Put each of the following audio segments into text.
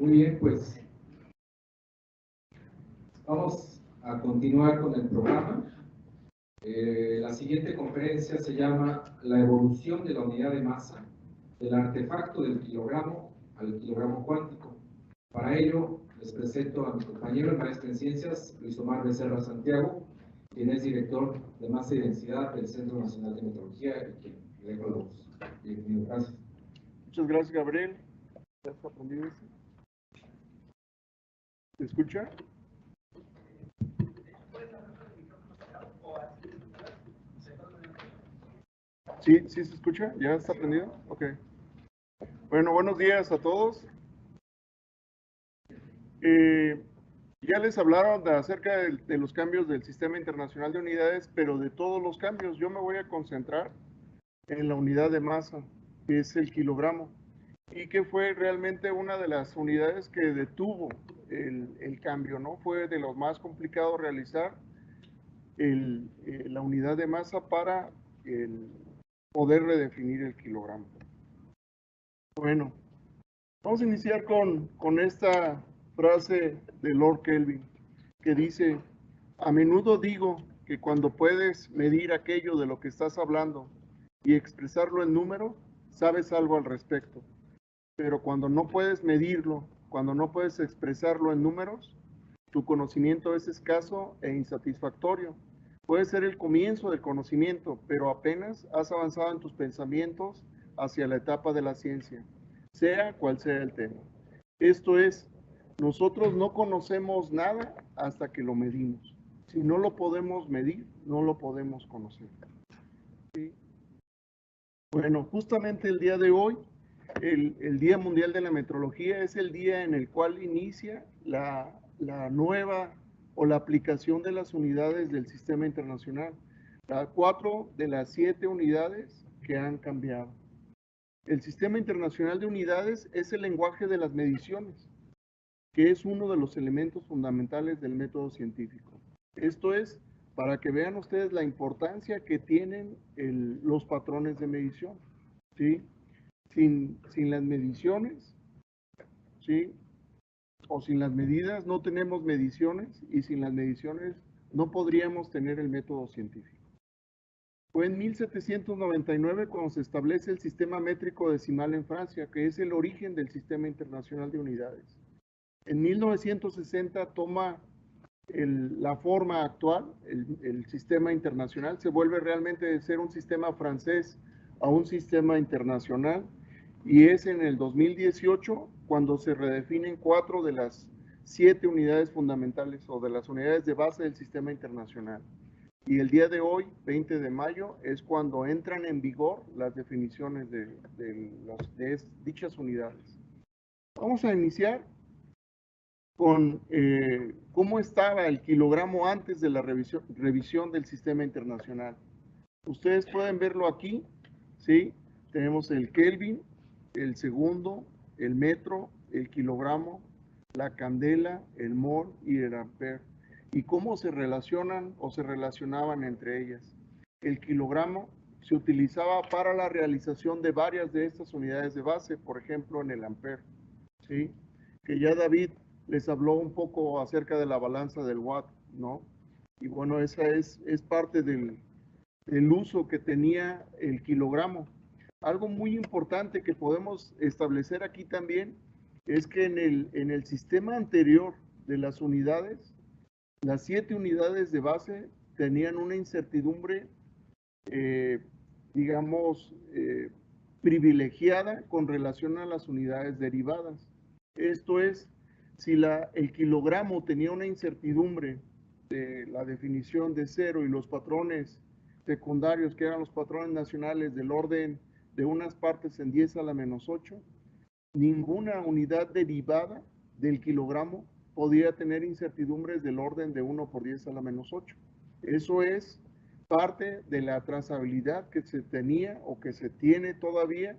Muy bien, pues vamos a continuar con el programa. La siguiente conferencia se llama La evolución de la unidad de masa, del artefacto del kilogramo al kilogramo cuántico. Para ello, les presento a mi compañero, el maestro en ciencias, Luis Omar Becerra Santiago, quien es director de masa y densidad del Centro Nacional de Metrología y quien le dejo la voz. Bienvenido, gracias. Muchas gracias, Gabriel. ¿Ya está aprendido eso? ¿Se escucha? ¿Sí? ¿Sí se escucha? ¿Ya está aprendido? Ok. Bueno, buenos días a todos. Ya les hablaron acerca de los cambios del Sistema Internacional de Unidades, pero de todos los cambios yo me voy a concentrar en la unidad de masa, que es el kilogramo, y que fue realmente una de las unidades que detuvo el cambio, ¿no? Fue de lo más complicado realizar la unidad de masa para poder redefinir el kilogramo. Bueno, vamos a iniciar con esta frase de Lord Kelvin, que dice: a menudo digo que cuando puedes medir aquello de lo que estás hablando y expresarlo en número, sabes algo al respecto. Pero cuando no puedes medirlo, cuando no puedes expresarlo en números, tu conocimiento es escaso e insatisfactorio. Puede ser el comienzo del conocimiento, pero apenas has avanzado en tus pensamientos hacia la etapa de la ciencia, sea cual sea el tema. Esto es, nosotros no conocemos nada hasta que lo medimos. Si no lo podemos medir, no lo podemos conocer. ¿Sí? Bueno, justamente el día de hoy, el Día Mundial de la Metrología, es el día en el cual inicia la nueva o la aplicación de las unidades del Sistema Internacional. 4 de las 7 unidades que han cambiado. El Sistema Internacional de Unidades es el lenguaje de las mediciones, que es uno de los elementos fundamentales del método científico. Esto es, para que vean ustedes la importancia que tienen los patrones de medición, ¿sí? Sin las mediciones, ¿sí? O sin las medidas no tenemos mediciones, y sin las mediciones no podríamos tener el método científico. Fue en 1799 cuando se establece el sistema métrico decimal en Francia, que es el origen del Sistema Internacional de Unidades. En 1960 toma la forma actual, el sistema internacional, se vuelve realmente de ser un sistema francés a un sistema internacional, y es en el 2018 cuando se redefinen 4 de las 7 unidades fundamentales o de las unidades de base del sistema internacional. Y el día de hoy, 20 de mayo, es cuando entran en vigor las definiciones de dichas unidades. Vamos a iniciar con cómo estaba el kilogramo antes de la revisión del sistema internacional. Ustedes pueden verlo aquí, ¿sí? Tenemos el Kelvin, el segundo, el metro, el kilogramo, la candela, el mol y el ampere. Y cómo se relacionan o se relacionaban entre ellas. El kilogramo se utilizaba para la realización de varias de estas unidades de base, por ejemplo en el ampere, ¿sí? Que ya David les habló un poco acerca de la balanza del watt, ¿no? Y bueno, esa es parte del uso que tenía el kilogramo. Algo muy importante que podemos establecer aquí también es que en el sistema anterior de las unidades, las 7 unidades de base tenían una incertidumbre, digamos, privilegiada con relación a las unidades derivadas. Esto es, si el kilogramo tenía una incertidumbre de la definición de 0 y los patrones secundarios, que eran los patrones nacionales del orden de unas partes en 10 a la menos 8, ninguna unidad derivada del kilogramo podía tener incertidumbres del orden de 1 por 10 a la menos 8. Eso es parte de la trazabilidad que se tenía o que se tiene todavía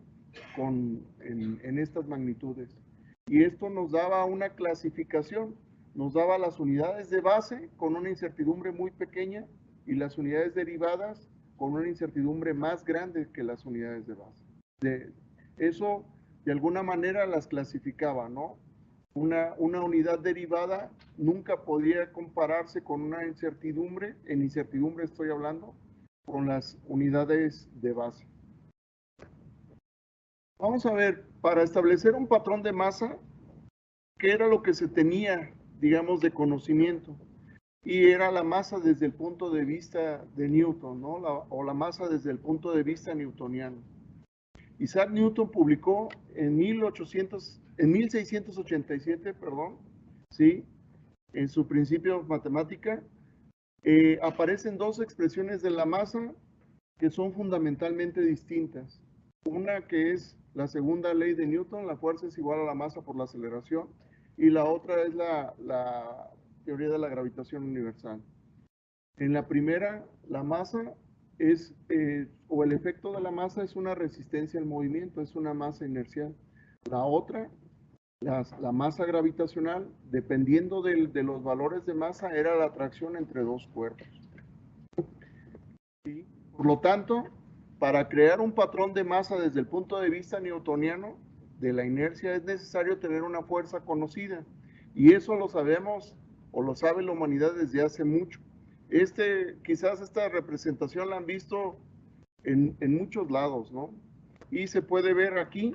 en estas magnitudes. Y esto nos daba una clasificación, nos daba las unidades de base con una incertidumbre muy pequeña y las unidades derivadas con una incertidumbre más grande que las unidades de base. Eso de alguna manera las clasificaba, ¿no? Una unidad derivada nunca podía compararse con una incertidumbre, en incertidumbre estoy hablando, con las unidades de base. Vamos a ver, para establecer un patrón de masa, ¿qué era lo que se tenía, digamos, de conocimiento? Y era la masa desde el punto de vista de Newton, ¿no? O la masa desde el punto de vista newtoniano. Isaac Newton publicó en 1687, perdón, ¿sí? En su Principio Matemática, aparecen dos expresiones de la masa que son fundamentalmente distintas. Una que es la segunda ley de Newton, la fuerza es igual a la masa por la aceleración, y la otra es la teoría de la gravitación universal. En la primera, la masa es, o el efecto de la masa es una resistencia al movimiento, es una masa inercial. La otra, la masa gravitacional, dependiendo de los valores de masa, era la atracción entre dos cuerpos. ¿Sí? Por lo tanto, para crear un patrón de masa desde el punto de vista newtoniano de la inercia es necesario tener una fuerza conocida. Y eso lo sabemos o lo sabe la humanidad desde hace mucho. Quizás esta representación la han visto en muchos lados, ¿no? Y se puede ver aquí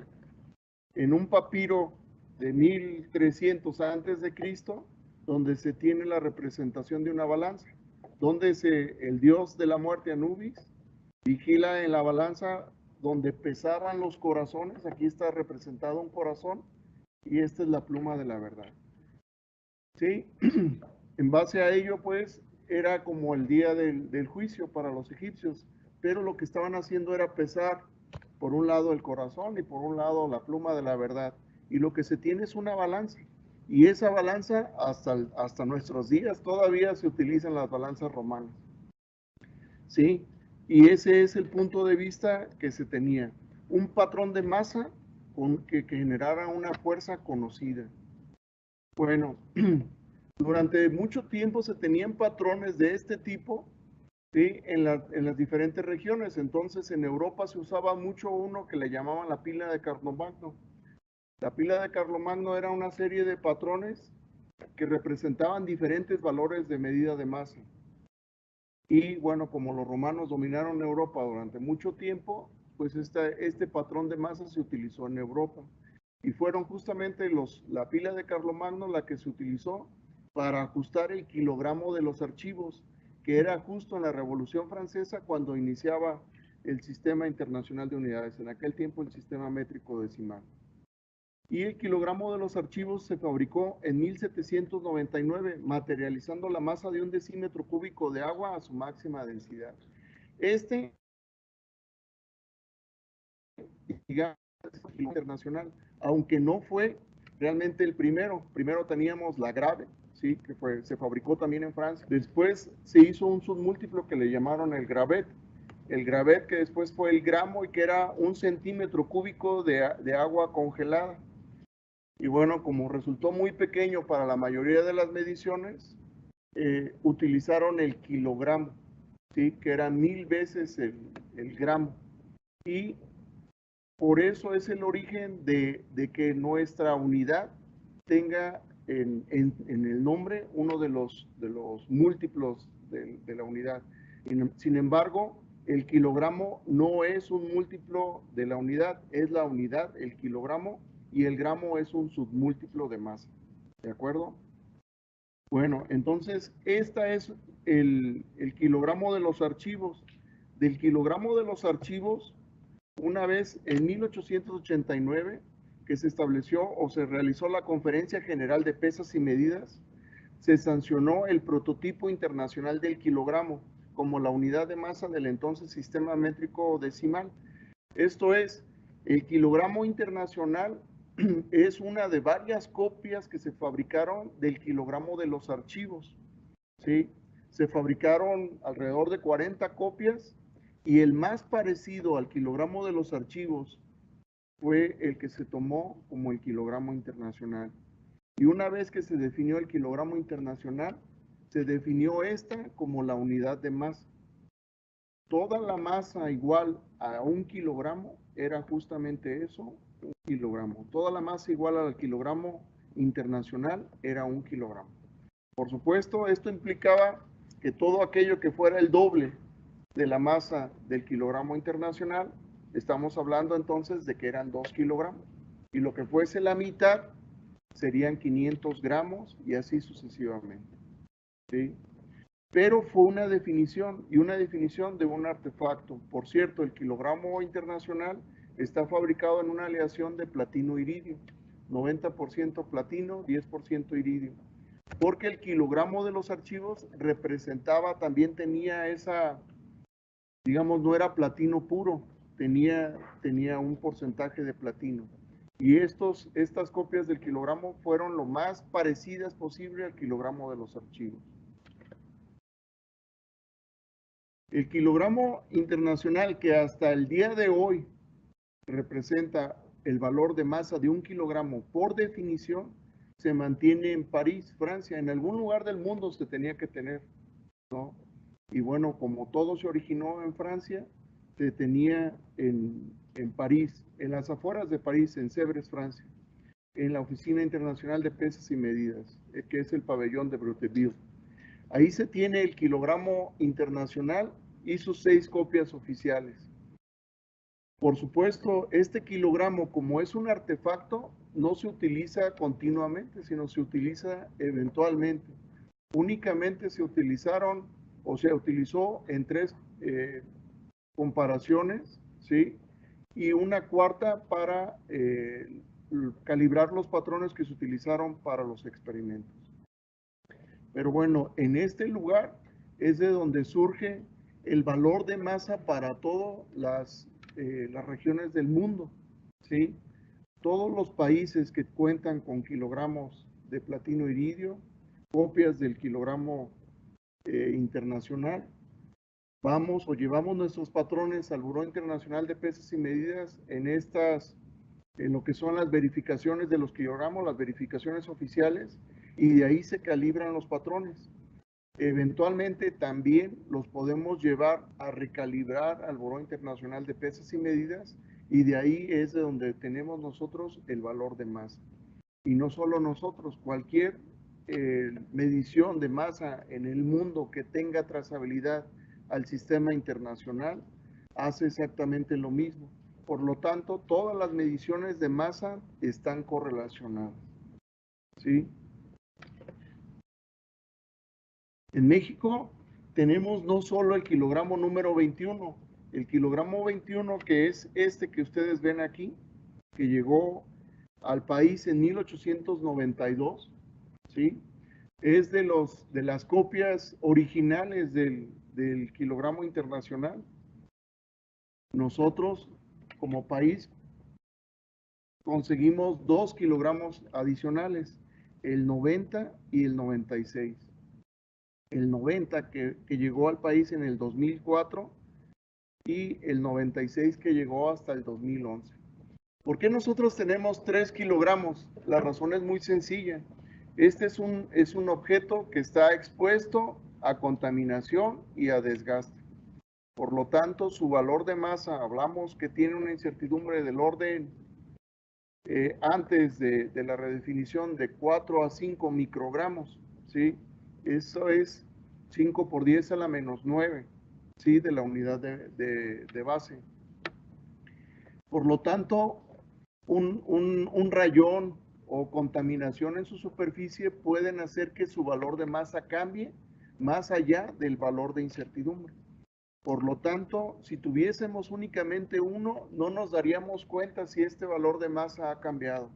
en un papiro de 1300 antes de Cristo, donde se tiene la representación de una balanza, donde el dios de la muerte Anubis vigila en la balanza donde pesaban los corazones. Aquí está representado un corazón y esta es la pluma de la verdad. ¿Sí? En base a ello, pues, era como el día del juicio para los egipcios, pero lo que estaban haciendo era pesar por un lado el corazón y por un lado la pluma de la verdad. Y lo que se tiene es una balanza. Y esa balanza hasta nuestros días todavía se utilizan las balanzas romanas. ¿Sí? Y ese es el punto de vista que se tenía. Un patrón de masa que generara una fuerza conocida. Bueno, durante mucho tiempo se tenían patrones de este tipo, ¿sí? En las diferentes regiones. Entonces en Europa se usaba mucho uno que le llamaban la pila de Carlomagno. La pila de Carlomagno era una serie de patrones que representaban diferentes valores de medida de masa. Y bueno, como los romanos dominaron Europa durante mucho tiempo, pues este patrón de masa se utilizó en Europa. Y fueron justamente la pila de Carlomagno la que se utilizó para ajustar el kilogramo de los archivos, que era justo en la Revolución Francesa cuando iniciaba el Sistema Internacional de Unidades, en aquel tiempo el sistema métrico decimal. Y el kilogramo de los archivos se fabricó en 1799, materializando la masa de un decímetro cúbico de agua a su máxima densidad. Digamos, internacional, aunque no fue realmente el primero. Primero teníamos la Grave, ¿sí? Que se fabricó también en Francia. Después se hizo un submúltiplo que le llamaron el Gravet. El Gravet que después fue el gramo y que era 1 centímetro cúbico de agua congelada. Y bueno, como resultó muy pequeño para la mayoría de las mediciones, utilizaron el kilogramo, ¿sí? Que era 1000 veces el gramo. Y por eso es el origen de que nuestra unidad tenga en el nombre uno de los múltiplos de la unidad. Sin embargo, el kilogramo no es un múltiplo de la unidad, es la unidad, el kilogramo, y el gramo es un submúltiplo de masa. ¿De acuerdo? Bueno, entonces, esta es el kilogramo de los archivos. Del kilogramo de los archivos, una vez en 1889, que se estableció o se realizó la Conferencia General de Pesas y Medidas, se sancionó el prototipo internacional del kilogramo como la unidad de masa del entonces sistema métrico decimal. Esto es, el kilogramo internacional es una de varias copias que se fabricaron del kilogramo de los archivos, ¿sí? Se fabricaron alrededor de 40 copias y el más parecido al kilogramo de los archivos fue el que se tomó como el kilogramo internacional. Y una vez que se definió el kilogramo internacional, se definió esta como la unidad de masa. Toda la masa igual a 1 kilogramo era justamente eso, 1 kilogramo. Toda la masa igual al kilogramo internacional era 1 kilogramo. Por supuesto, esto implicaba que todo aquello que fuera el doble de la masa del kilogramo internacional, estamos hablando entonces de que eran 2 kilogramos. Y lo que fuese la mitad serían 500 gramos y así sucesivamente. ¿Sí? Pero fue una definición y una definición de un artefacto. Por cierto, el kilogramo internacional está fabricado en una aleación de platino-iridio. 90% platino, 10% iridio. Porque el kilogramo de los archivos representaba, también tenía esa, digamos, no era platino puro, tenía un porcentaje de platino. Y estas copias del kilogramo fueron lo más parecidas posible al kilogramo de los archivos. El kilogramo internacional, que hasta el día de hoy representa el valor de masa de 1 kilogramo por definición, se mantiene en París, Francia. En algún lugar del mundo se tenía que tener, ¿no? Y bueno, como todo se originó en Francia, se tenía en París, en las afueras de París, en Sèvres, Francia, en la Oficina Internacional de Pesas y Medidas, que es el pabellón de Bretteville. Ahí se tiene el kilogramo internacional y sus 6 copias oficiales. Por supuesto, este kilogramo, como es un artefacto, no se utiliza continuamente, sino se utiliza eventualmente. Únicamente se utilizaron, o se utilizó en 3 comparaciones, ¿sí? Y una cuarta para calibrar los patrones que se utilizaron para los experimentos. Pero bueno, en este lugar es de donde surge el valor de masa para todas las regiones del mundo, ¿sí? Todos los países que cuentan con kilogramos de platino iridio, copias del kilogramo internacional, vamos o llevamos nuestros patrones al Buró Internacional de Pesas y Medidas en lo que son las verificaciones de los kilogramos, las verificaciones oficiales, y de ahí se calibran los patrones. Eventualmente también los podemos llevar a recalibrar al Buró Internacional de Pesas y Medidas, y de ahí es de donde tenemos nosotros el valor de masa. Y no solo nosotros, cualquier medición de masa en el mundo que tenga trazabilidad al sistema internacional hace exactamente lo mismo. Por lo tanto, todas las mediciones de masa están correlacionadas, ¿sí? En México tenemos no solo el kilogramo número 21, el kilogramo 21, que es este que ustedes ven aquí, que llegó al país en 1892, ¿sí? Es de las copias originales del kilogramo internacional. Nosotros, como país, conseguimos 2 kilogramos adicionales, el 90 y el 96. El 90 que llegó al país en el 2004 y el 96 que llegó hasta el 2011. ¿Por qué nosotros tenemos 3 kilogramos? La razón es muy sencilla. Este es un objeto que está expuesto a contaminación y a desgaste. Por lo tanto, su valor de masa, hablamos que tiene una incertidumbre del orden antes de la redefinición de 4 a 5 microgramos, ¿sí? Eso es 5 por 10 a la menos 9, ¿sí? De la unidad de base. Por lo tanto, un rayón o contaminación en su superficie pueden hacer que su valor de masa cambie más allá del valor de incertidumbre. Por lo tanto, si tuviésemos únicamente uno, no nos daríamos cuenta si este valor de masa ha cambiado.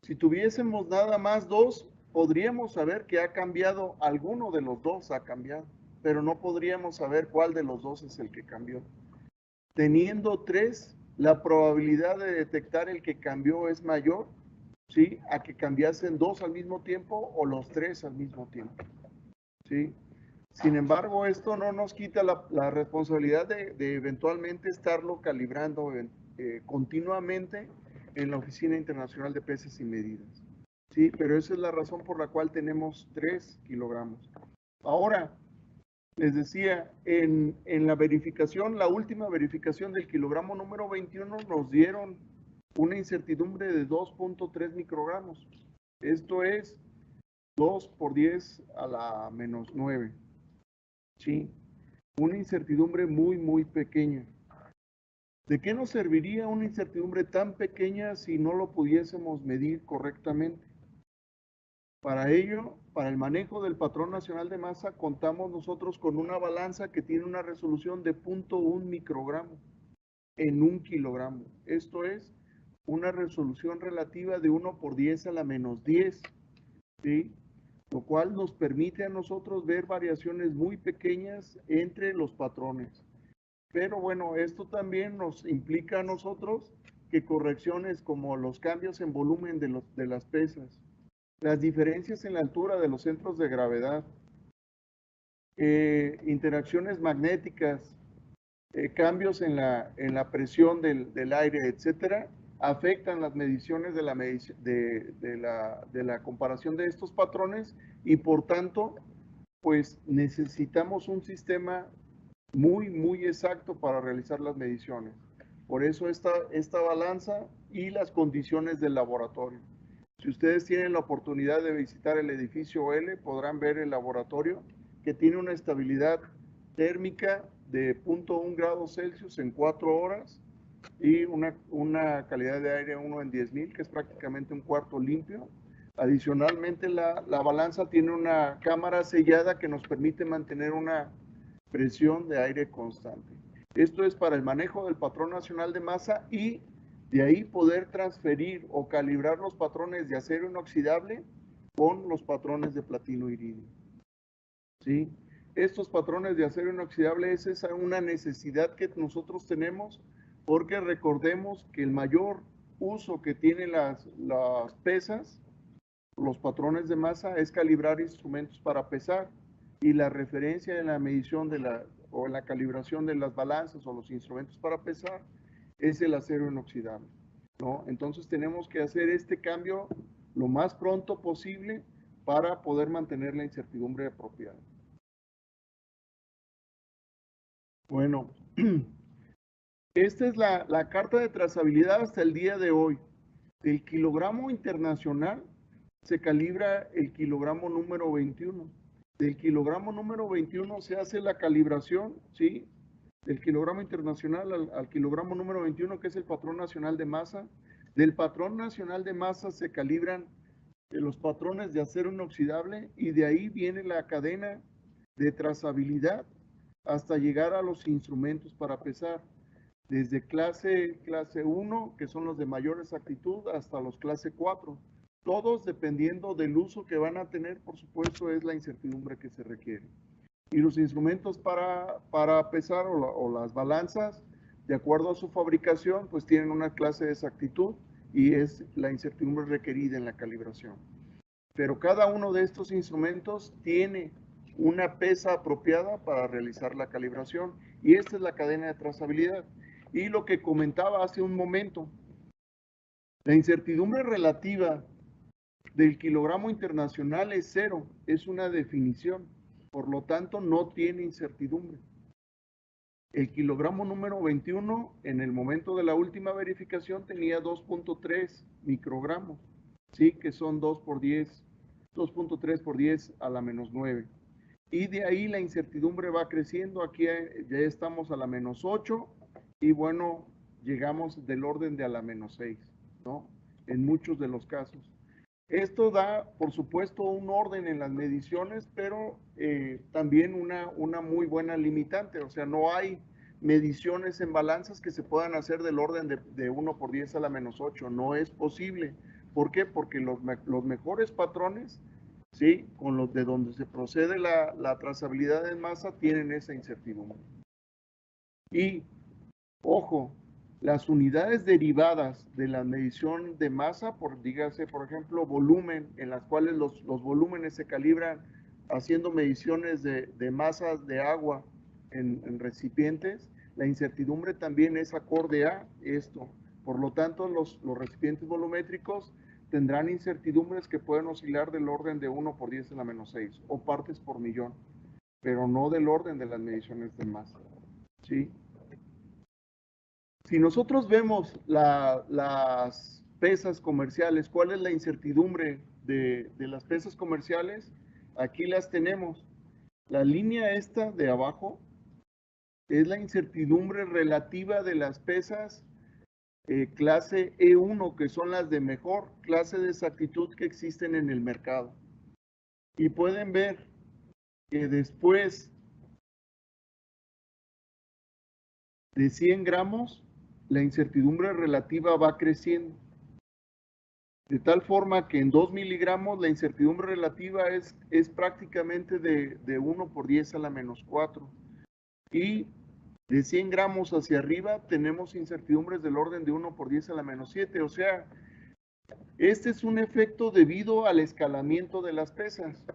Si tuviésemos nada más 2, podríamos saber que ha cambiado, alguno de los 2 ha cambiado, pero no podríamos saber cuál de los 2 es el que cambió. Teniendo 3, la probabilidad de detectar el que cambió es mayor, ¿sí? A que cambiasen 2 al mismo tiempo o los 3 al mismo tiempo, ¿sí? Sin embargo, esto no nos quita la responsabilidad de eventualmente estarlo calibrando continuamente en la Oficina Internacional de Pesas y Medidas, ¿sí? Pero esa es la razón por la cual tenemos 3 kilogramos. Ahora, les decía, en la verificación, la última verificación del kilogramo número 21, nos dieron una incertidumbre de 2.3 microgramos. Esto es 2 por 10 a la menos 9. ¿Sí? Una incertidumbre muy, muy pequeña. ¿De qué nos serviría una incertidumbre tan pequeña si no lo pudiésemos medir correctamente? Para ello, para el manejo del patrón nacional de masa, contamos nosotros con una balanza que tiene una resolución de 0.1 microgramo en 1 kilogramo. Esto es una resolución relativa de 1 por 10 a la menos 10, ¿sí? Lo cual nos permite a nosotros ver variaciones muy pequeñas entre los patrones. Pero bueno, esto también nos implica a nosotros que correcciones como los cambios en volumen de las pesas, las diferencias en la altura de los centros de gravedad, interacciones magnéticas, cambios en la presión del aire, etcétera, afectan las mediciones de la comparación de estos patrones y por tanto, pues necesitamos un sistema muy, muy exacto para realizar las mediciones. Por eso esta balanza y las condiciones del laboratorio. Si ustedes tienen la oportunidad de visitar el edificio L, podrán ver el laboratorio que tiene una estabilidad térmica de 0.1 grados Celsius en 4 horas y una calidad de aire 1 en 10,000, que es prácticamente un cuarto limpio. Adicionalmente, la balanza tiene una cámara sellada que nos permite mantener una presión de aire constante. Esto es para el manejo del patrón nacional de masa y de ahí poder transferir o calibrar los patrones de acero inoxidable con los patrones de platino iridio. ¿Sí? Estos patrones de acero inoxidable es una necesidad que nosotros tenemos porque recordemos que el mayor uso que tienen las pesas, los patrones de masa, es calibrar instrumentos para pesar y la referencia en la medición o en la calibración de las balanzas o los instrumentos para pesar es el acero inoxidable, ¿no? Entonces tenemos que hacer este cambio lo más pronto posible para poder mantener la incertidumbre apropiada. Bueno, esta es la carta de trazabilidad hasta el día de hoy. Del kilogramo internacional se calibra el kilogramo número 21. Del kilogramo número 21 se hace la calibración, ¿sí? Del kilogramo internacional al kilogramo número 21, que es el patrón nacional de masa. Del patrón nacional de masa se calibran los patrones de acero inoxidable y de ahí viene la cadena de trazabilidad hasta llegar a los instrumentos para pesar. Desde clase 1, que son los de mayor exactitud, hasta los clase 4. Todos dependiendo del uso que van a tener, por supuesto, es la incertidumbre que se requiere. Y los instrumentos para pesar o las balanzas, de acuerdo a su fabricación, pues tienen una clase de exactitud y es la incertidumbre requerida en la calibración. Pero cada uno de estos instrumentos tiene una pesa apropiada para realizar la calibración y esta es la cadena de trazabilidad. Y lo que comentaba hace un momento, la incertidumbre relativa del kilogramo internacional es 0, es una definición, por lo tanto no tiene incertidumbre. El kilogramo número 21 en el momento de la última verificación tenía 2.3 microgramos, ¿sí? Que son 2.3 por 10 a la menos 9. Y de ahí la incertidumbre va creciendo, aquí ya estamos a la menos 8 y bueno, llegamos del orden de a la menos 6, ¿no? En muchos de los casos. Esto da, por supuesto, un orden en las mediciones, pero también una muy buena limitante. O sea, no hay mediciones en balanzas que se puedan hacer del orden de 1 por 10 a la menos 8. No es posible. ¿Por qué? Porque los mejores patrones, ¿sí? Con los de donde se procede la trazabilidad en masa, tienen esa incertidumbre. Y, ojo, las unidades derivadas de la medición de masa, dígase, por ejemplo, volumen, en las cuales los volúmenes se calibran haciendo mediciones de masas de agua en recipientes, la incertidumbre también es acorde a esto. Por lo tanto, los recipientes volumétricos tendrán incertidumbres que pueden oscilar del orden de 1 por 10 a la menos 6 o partes por millón, pero no del orden de las mediciones de masa, ¿sí? Si nosotros vemos las pesas comerciales, ¿cuál es la incertidumbre de las pesas comerciales, aquí las tenemos. La línea esta de abajo es la incertidumbre relativa de las pesas clase E1, que son las de mejor clase de exactitud que existen en el mercado. Y pueden ver que después de 100 gramos, la incertidumbre relativa va creciendo. De tal forma que en 2 miligramos la incertidumbre relativa es prácticamente de 1 por 10 a la menos 4. Y de 100 gramos hacia arriba tenemos incertidumbres del orden de 1 por 10 a la menos 7. O sea, este es un efecto debido al escalamiento de las pesas.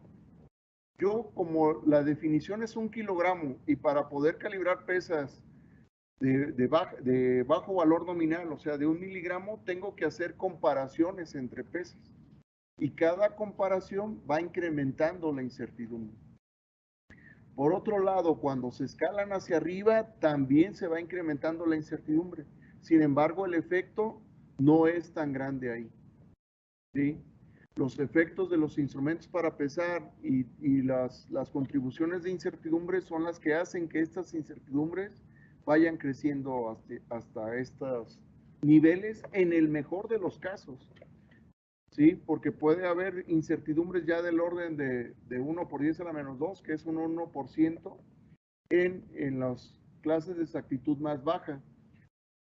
Yo, como la definición es 1 kilogramo y para poder calibrar pesas de bajo valor nominal, o sea, de 1 miligramo, tengo que hacer comparaciones entre pesas. Y cada comparación va incrementando la incertidumbre. Por otro lado, cuando se escalan hacia arriba, también se va incrementando la incertidumbre. Sin embargo, el efecto no es tan grande ahí. ¿Sí? Los efectos de los instrumentos para pesar y las contribuciones de incertidumbre son las que hacen que estas incertidumbres vayan creciendo hasta estos niveles en el mejor de los casos. ¿Sí? Porque puede haber incertidumbres ya del orden de 1 por 10 a la menos 2, que es un 1% en las clases de exactitud más baja.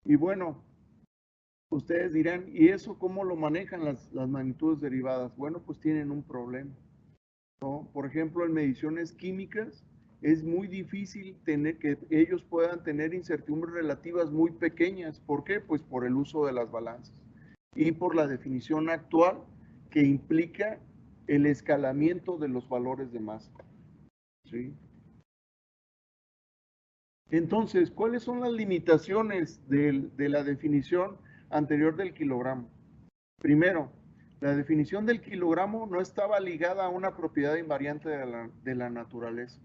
Y bueno, ustedes dirán, ¿y eso cómo lo manejan las magnitudes derivadas? Bueno, pues tienen un problema, ¿no? Por ejemplo, en mediciones químicas es muy difícil tener que ellos puedan tener incertidumbres relativas muy pequeñas. ¿Por qué? Pues por el uso de las balanzas y por la definición actual que implica el escalamiento de los valores de masa. ¿Sí? Entonces, ¿cuáles son las limitaciones de la definición anterior del kilogramo? Primero, la definición del kilogramo no estaba ligada a una propiedad invariante de la naturaleza.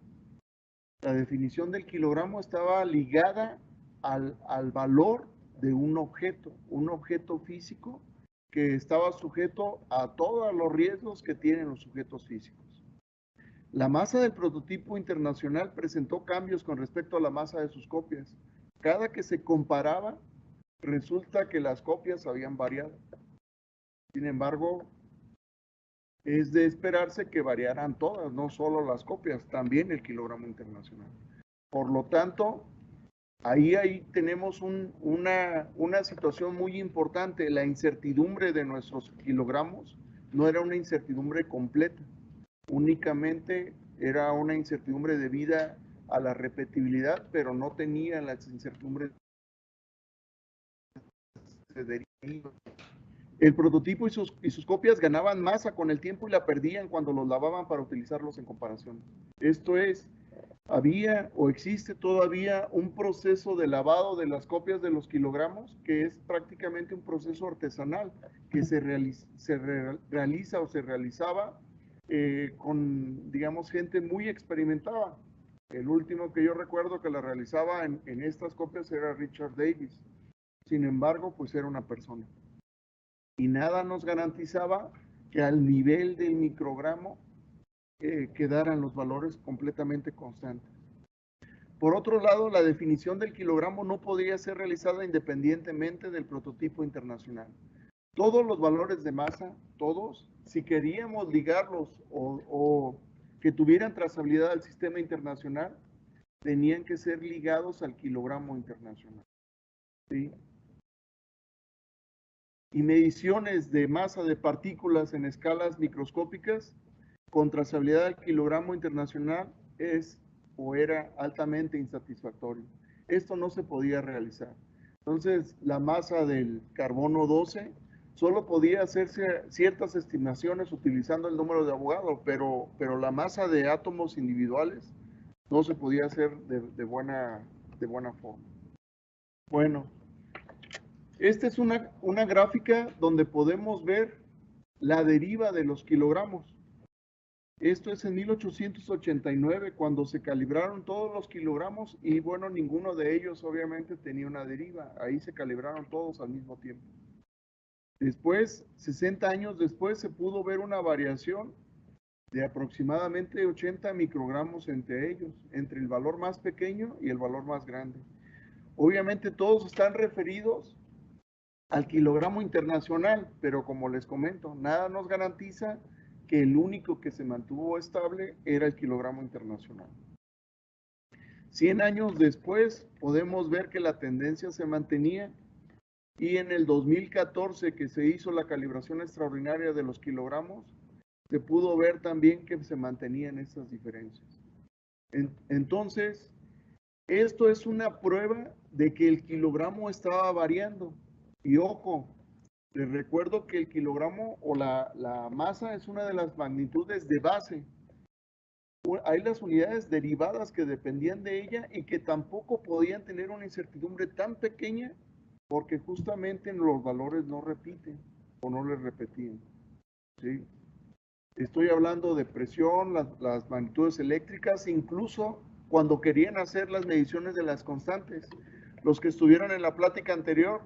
La definición del kilogramo estaba ligada al valor de un objeto físico que estaba sujeto a todos los riesgos que tienen los sujetos físicos. La masa del prototipo internacional presentó cambios con respecto a la masa de sus copias. Cada que se comparaba, resulta que las copias habían variado. Sin embargo, es de esperarse que variaran todas, no solo las copias, también el kilogramo internacional. Por lo tanto, ahí tenemos una situación muy importante. La incertidumbre de nuestros kilogramos no era una incertidumbre completa, únicamente era una incertidumbre debida a la repetibilidad, pero no tenía las incertidumbres de deriva. El prototipo y sus copias ganaban masa con el tiempo y la perdían cuando los lavaban para utilizarlos en comparación. Esto es, había o existe todavía un proceso de lavado de las copias de los kilogramos que es prácticamente un proceso artesanal que se realiza o se realizaba con, digamos, gente muy experimentada. El último que yo recuerdo que la realizaba en estas copias era Richard Davis. Sin embargo, pues era una persona. Y nada nos garantizaba que al nivel del microgramo quedaran los valores completamente constantes. Por otro lado, la definición del kilogramo no podía ser realizada independientemente del prototipo internacional. Todos los valores de masa, todos, si queríamos ligarlos o que tuvieran trazabilidad al sistema internacional, tenían que ser ligados al kilogramo internacional. ¿Sí? Y mediciones de masa de partículas en escalas microscópicas con trazabilidad al kilogramo internacional es o era altamente insatisfactorio. Esto no se podía realizar. Entonces, la masa del carbono 12 solo podía hacerse ciertas estimaciones utilizando el número de Avogadro, pero la masa de átomos individuales no se podía hacer de buena forma. Bueno, esta es una gráfica donde podemos ver la deriva de los kilogramos. Esto es en 1889 cuando se calibraron todos los kilogramos y bueno, ninguno de ellos obviamente tenía una deriva. Ahí se calibraron todos al mismo tiempo. Después, 60 años después, se pudo ver una variación de aproximadamente 80 microgramos entre ellos, entre el valor más pequeño y el valor más grande. Obviamente todos están referidos al kilogramo internacional, pero como les comento, nada nos garantiza que el único que se mantuvo estable era el kilogramo internacional. 100 años después podemos ver que la tendencia se mantenía y en el 2014 que se hizo la calibración extraordinaria de los kilogramos, se pudo ver también que se mantenían estas diferencias. Entonces, esto es una prueba de que el kilogramo estaba variando. Y ojo, les recuerdo que el kilogramo o la masa es una de las magnitudes de base. Hay las unidades derivadas que dependían de ella y que tampoco podían tener una incertidumbre tan pequeña porque justamente los valores no repiten o no les repetían. ¿Sí? Estoy hablando de presión, las magnitudes eléctricas, incluso cuando querían hacer las mediciones de las constantes. Los que estuvieron en la plática anterior,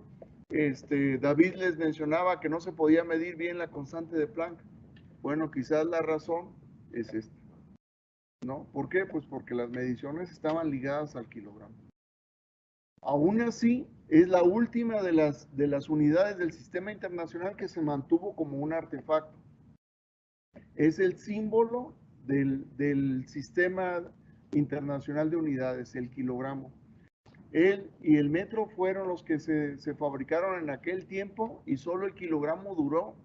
David les mencionaba que no se podía medir bien la constante de Planck. Bueno, quizás la razón es esta, ¿no? ¿Por qué? Pues porque las mediciones estaban ligadas al kilogramo. Aún así, es la última de las unidades del sistema internacional que se mantuvo como un artefacto. Es el símbolo del sistema internacional de unidades, el kilogramo. Él y el metro fueron los que se fabricaron en aquel tiempo y solo el kilogramo duró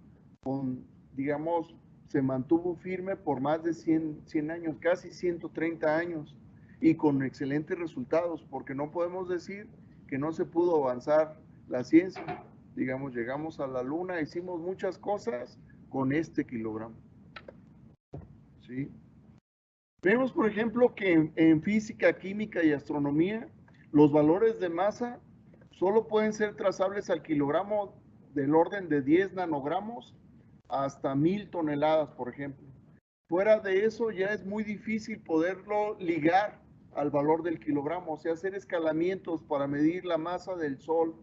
digamos, se mantuvo firme por más de 100 años, casi 130 años y con excelentes resultados, porque no podemos decir que no se pudo avanzar la ciencia. Digamos, llegamos a la luna, hicimos muchas cosas con este kilogramo. ¿Sí? Vemos, por ejemplo, que en física, química y astronomía, los valores de masa solo pueden ser trazables al kilogramo del orden de 10 nanogramos hasta 1000 toneladas, por ejemplo. Fuera de eso ya es muy difícil poderlo ligar al valor del kilogramo, o sea, hacer escalamientos para medir la masa del Sol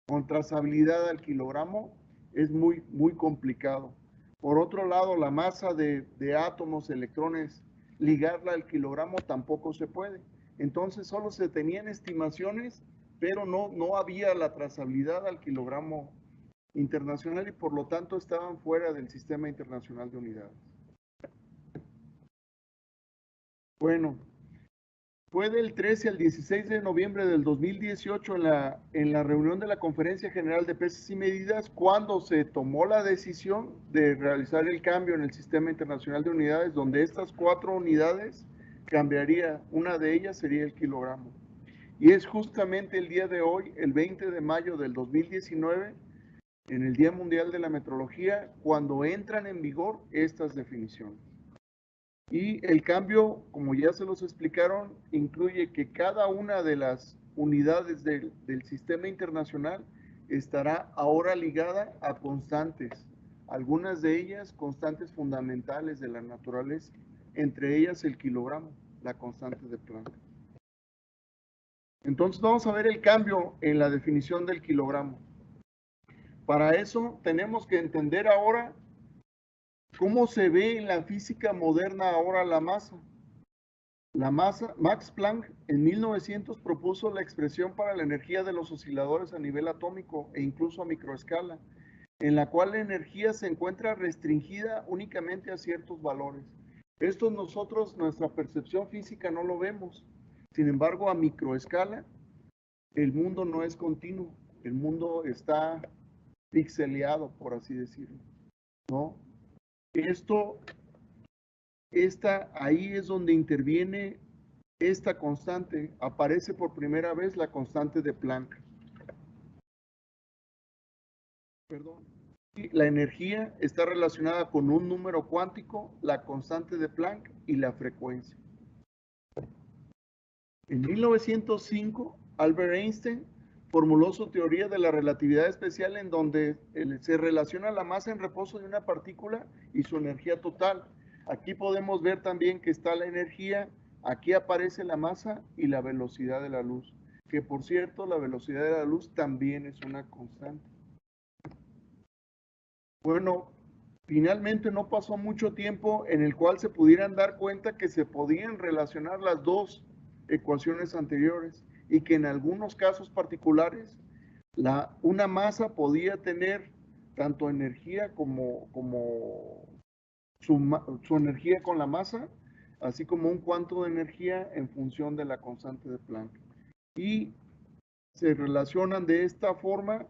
con trazabilidad al kilogramo es muy, muy complicado. Por otro lado, la masa de átomos, electrones, ligarla al kilogramo tampoco se puede. Entonces solo se tenían estimaciones, pero no había la trazabilidad al kilogramo internacional y por lo tanto estaban fuera del sistema internacional de unidades. Bueno, fue del 13 al 16 de noviembre del 2018 en la reunión de la Conferencia General de Pesos y Medidas cuando se tomó la decisión de realizar el cambio en el Sistema Internacional de Unidades, donde estas 4 unidades cambiaría, una de ellas sería el kilogramo. Y es justamente el día de hoy, el 20 de mayo del 2019, en el Día Mundial de la Metrología, cuando entran en vigor estas definiciones. Y el cambio, como ya se los explicaron, incluye que cada una de las unidades del sistema internacional estará ahora ligada a constantes, algunas de ellas constantes fundamentales de la naturaleza, entre ellas el kilogramo, la constante de Planck. Entonces vamos a ver el cambio en la definición del kilogramo. Para eso tenemos que entender ahora ¿cómo se ve en la física moderna ahora la masa? La masa, Max Planck en 1900 propuso la expresión para la energía de los osciladores a nivel atómico e incluso a microescala, en la cual la energía se encuentra restringida únicamente a ciertos valores. Esto nosotros, nuestra percepción física no lo vemos. Sin embargo, a microescala, el mundo no es continuo. El mundo está pixeleado, por así decirlo, ¿no? Ahí es donde interviene esta constante. Aparece por primera vez la constante de Planck. Perdón. La energía está relacionada con un número cuántico, la constante de Planck y la frecuencia. En 1905, Albert Einstein formuló su teoría de la relatividad especial en donde se relaciona la masa en reposo de una partícula y su energía total. Aquí podemos ver también que está la energía, aquí aparece la masa y la velocidad de la luz, que por cierto la velocidad de la luz también es una constante. Bueno, finalmente no pasó mucho tiempo en el cual se pudieran dar cuenta que se podían relacionar las dos ecuaciones anteriores y que en algunos casos particulares una masa podía tener tanto energía como su energía con la masa, así como un cuanto de energía en función de la constante de Planck. Y se relacionan de esta forma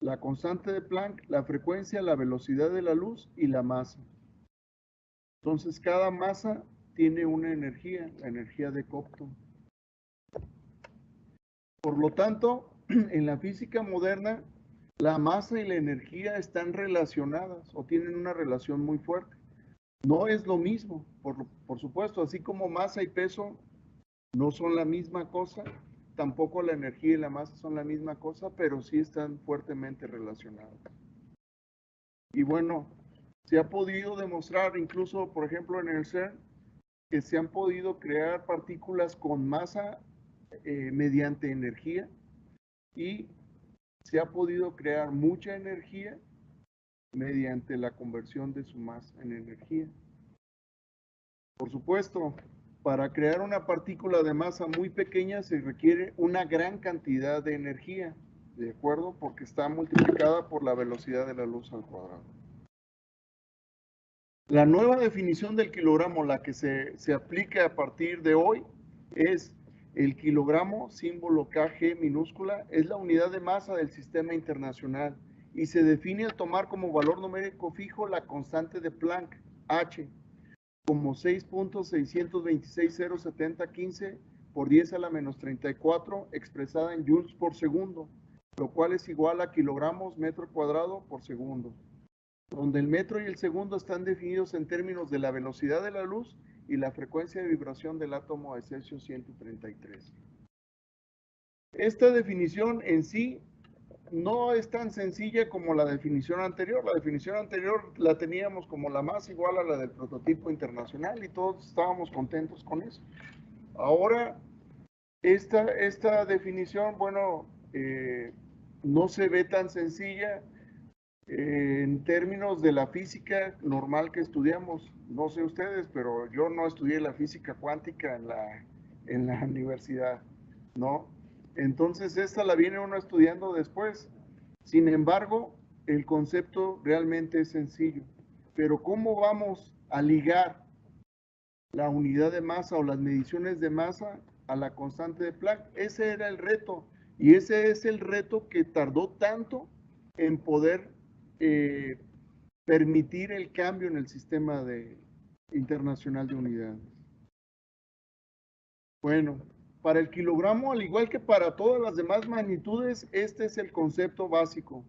la constante de Planck, la frecuencia, la velocidad de la luz y la masa. Entonces, cada masa tiene una energía, la energía de Compton. Por lo tanto, en la física moderna, la masa y la energía están relacionadas o tienen una relación muy fuerte. No es lo mismo, por supuesto, así como masa y peso no son la misma cosa, tampoco la energía y la masa son la misma cosa, pero sí están fuertemente relacionadas. Y bueno, se ha podido demostrar, incluso, por ejemplo, en el CERN, que se han podido crear partículas con masa mediante energía y se ha podido crear mucha energía mediante la conversión de su masa en energía. Por supuesto, para crear una partícula de masa muy pequeña se requiere una gran cantidad de energía, ¿de acuerdo? Porque está multiplicada por la velocidad de la luz al cuadrado. La nueva definición del kilogramo, la que se aplica a partir de hoy, es el kilogramo, símbolo kg minúscula, es la unidad de masa del sistema internacional y se define al tomar como valor numérico fijo la constante de Planck, H, como 6.626.07015 por 10 a la menos 34 expresada en joules por segundo, lo cual es igual a kilogramos metro cuadrado por segundo, donde el metro y el segundo están definidos en términos de la velocidad de la luz y la frecuencia de vibración del átomo de cesio 133. Esta definición en sí no es tan sencilla como la definición anterior. La definición anterior la teníamos como la más igual a la del prototipo internacional y todos estábamos contentos con eso. Ahora, esta definición, bueno, no se ve tan sencilla en términos de la física normal que estudiamos. No sé ustedes, pero yo no estudié la física cuántica en la universidad, ¿no? Entonces esta la viene uno estudiando después. Sin embargo, el concepto realmente es sencillo. Pero ¿cómo vamos a ligar la unidad de masa o las mediciones de masa a la constante de Planck? Ese era el reto. Y ese es el reto que tardó tanto en poder permitir el cambio en el sistema internacional de unidades. Bueno, para el kilogramo, al igual que para todas las demás magnitudes, este es el concepto básico.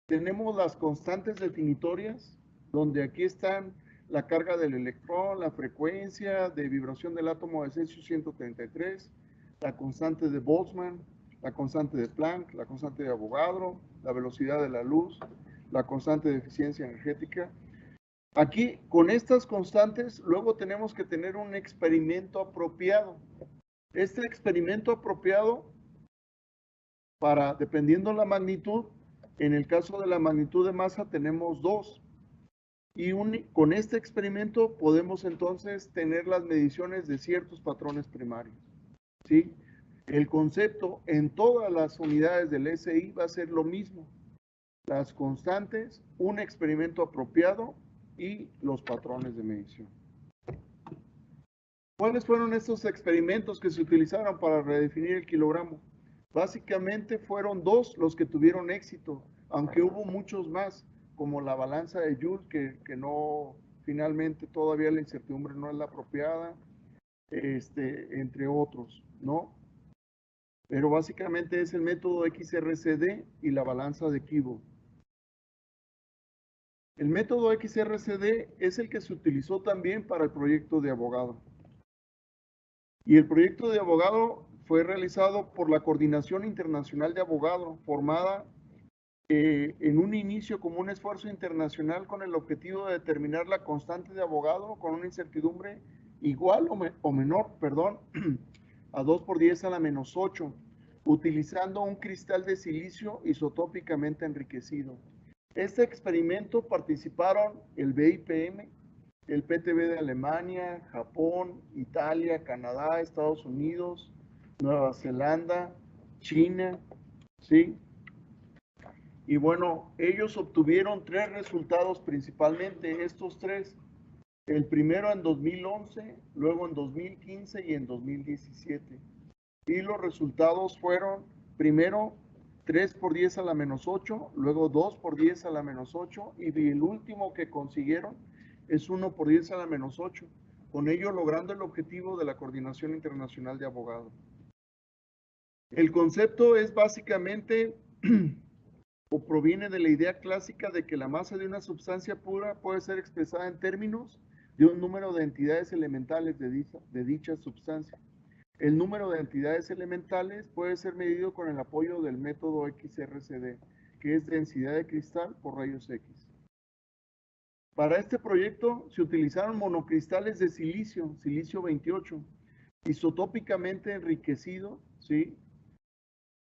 Tenemos las constantes definitorias, donde aquí están la carga del electrón, la frecuencia de vibración del átomo de cesio 133, la constante de Boltzmann, la constante de Planck, la constante de Avogadro, la velocidad de la luz, la constante de eficiencia energética. Aquí, con estas constantes, luego tenemos que tener un experimento apropiado. Este experimento apropiado, dependiendo la magnitud, en el caso de la magnitud de masa tenemos dos. Y con este experimento podemos entonces tener las mediciones de ciertos patrones primarios, ¿sí? El concepto en todas las unidades del SI va a ser lo mismo. Las constantes, un experimento apropiado y los patrones de medición. ¿Cuáles fueron estos experimentos que se utilizaron para redefinir el kilogramo? Básicamente fueron dos los que tuvieron éxito, aunque hubo muchos más, como la balanza de Joule, que no, finalmente todavía la incertidumbre no es la apropiada, entre otros, ¿no? Pero básicamente es el método XRCD y la balanza de Kibo. El método XRCD es el que se utilizó también para el proyecto de Avogadro. Y el proyecto de Avogadro fue realizado por la Coordinación Internacional de Avogadro, formada en un inicio como un esfuerzo internacional con el objetivo de determinar la constante de Avogadro con una incertidumbre igual o menor, perdón, a 2 por 10 a la menos 8, utilizando un cristal de silicio isotópicamente enriquecido. Este experimento participaron el BIPM, el PTB de Alemania, Japón, Italia, Canadá, Estados Unidos, Nueva Zelanda, China, ¿sí? Y bueno, ellos obtuvieron 3 resultados principalmente, estos 3. El primero en 2011, luego en 2015 y en 2017. Y los resultados fueron, primero, 3 por 10 a la menos 8, luego 2 por 10 a la menos 8, y el último que consiguieron es 1 por 10 a la menos 8, con ello logrando el objetivo de la Coordinación Internacional de Abogados. El concepto es básicamente o proviene de la idea clásica de que la masa de una sustancia pura puede ser expresada en términos de un número de entidades elementales de dicha sustancia. El número de entidades elementales puede ser medido con el apoyo del método XRCD, que es densidad de cristal por rayos X. Para este proyecto se utilizaron monocristales de silicio, silicio 28, isotópicamente enriquecido, ¿sí?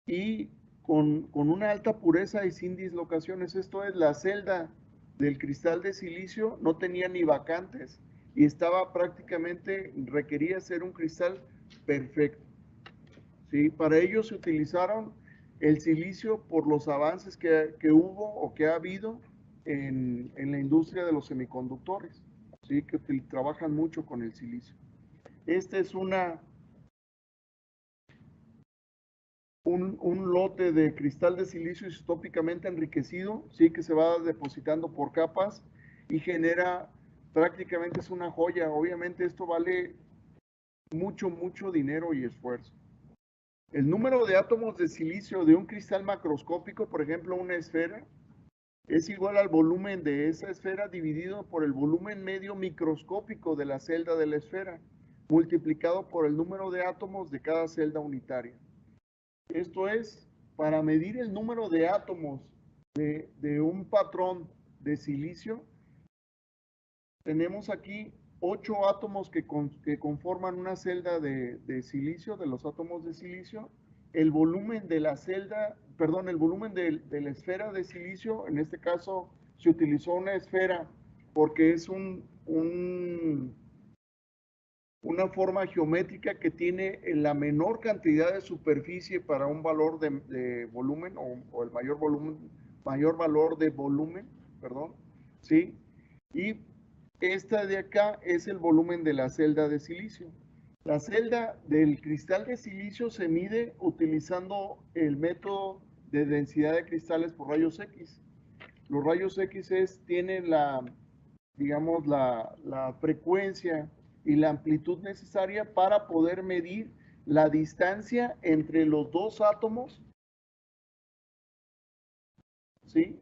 Y con una alta pureza y sin dislocaciones. Esto es, la celda del cristal de silicio no tenía ni vacantes y estaba prácticamente, requería ser un cristal perfecto. ¿Sí? Para ello se utilizaron el silicio por los avances que hubo o que ha habido en la industria de los semiconductores, ¿sí? Que trabajan mucho con el silicio. Este es un lote de cristal de silicio isótopicamente enriquecido, ¿sí? Que se va depositando por capas y genera, prácticamente es una joya. Obviamente esto vale mucho, mucho dinero y esfuerzo. El número de átomos de silicio de un cristal macroscópico, por ejemplo, una esfera, es igual al volumen de esa esfera dividido por el volumen medio microscópico de la celda de la esfera, multiplicado por el número de átomos de cada celda unitaria. Esto es, para medir el número de átomos de un patrón de silicio, tenemos aquí 8 átomos que conforman una celda de silicio, de los átomos de silicio. El volumen de la celda, perdón, el volumen de la esfera de silicio, en este caso se utilizó una esfera porque es una forma geométrica que tiene la menor cantidad de superficie para un valor de volumen o el mayor valor de volumen, perdón, ¿sí? Y esta de acá es el volumen de la celda de silicio. La celda del cristal de silicio se mide utilizando el método de densidad de cristales por rayos X. Los rayos X tienen digamos, la frecuencia y la amplitud necesaria para poder medir la distancia entre los dos átomos, ¿sí?